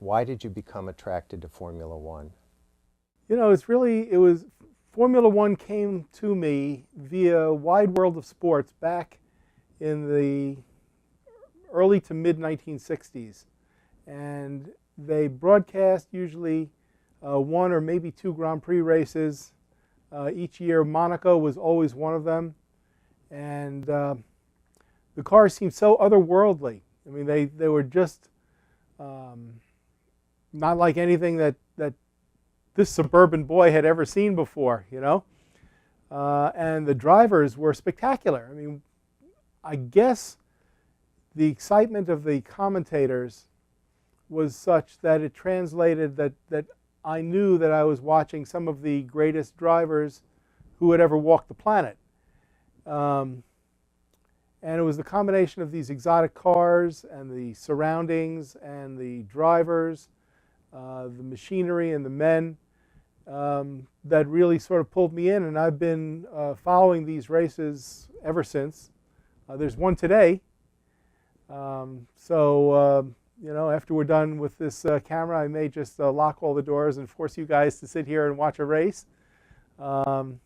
Why did you become attracted to Formula One? You know, it was, Formula One came to me via Wide World of Sports back in the early to mid 1960s. And they broadcast usually one or maybe two Grand Prix races each year. Monaco was always one of them. And the cars seemed so otherworldly. I mean, they were just not like anything that this suburban boy had ever seen before, you know. And the drivers were spectacular. I mean, I guess the excitement of the commentators was such that it translated that I knew that I was watching some of the greatest drivers who had ever walked the planet. And it was the combination of these exotic cars and the surroundings and the drivers, the machinery and the men that really sort of pulled me in. And I've been following these races ever since. There's one today. You know, after we're done with this camera, I may just lock all the doors and force you guys to sit here and watch a race. But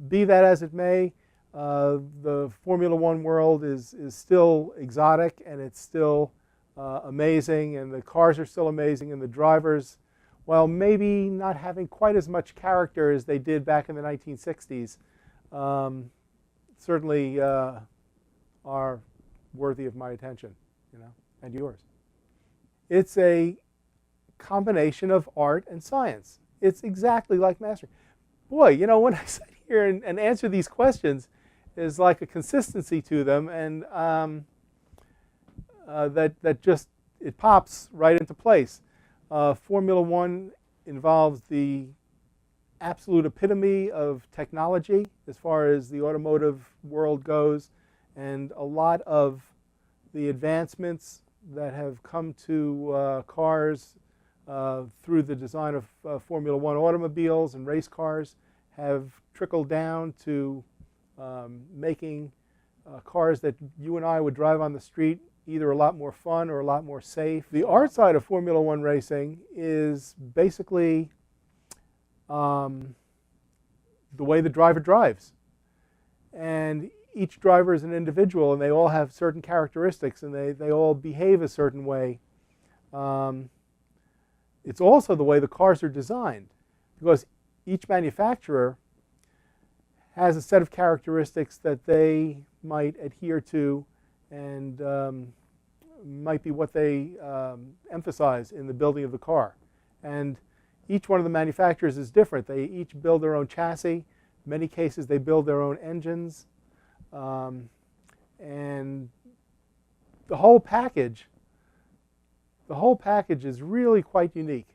be that as it may, the Formula One world is still exotic, and it's still amazing, and the cars are still amazing, and the drivers, while maybe not having quite as much character as they did back in the 1960s, certainly are worthy of my attention, you know, and yours. It's a combination of art and science. It's exactly like mastering. Boy, you know, when I sit here and answer these questions, there's like a consistency to them, and that just, it pops right into place. Formula One involves the absolute epitome of technology as far as the automotive world goes, and a lot of the advancements that have come to cars through the design of Formula One automobiles and race cars have trickled down to making cars that you and I would drive on the street either a lot more fun or a lot more safe. The art side of Formula One racing is basically the way the driver drives. And each driver is an individual, and they all have certain characteristics, and they all behave a certain way. It's also the way the cars are designed, because each manufacturer has a set of characteristics that they might adhere to, and might be what they emphasize in the building of the car. And each one of the manufacturers is different. They each build their own chassis. In many cases, they build their own engines. And the whole package is really quite unique.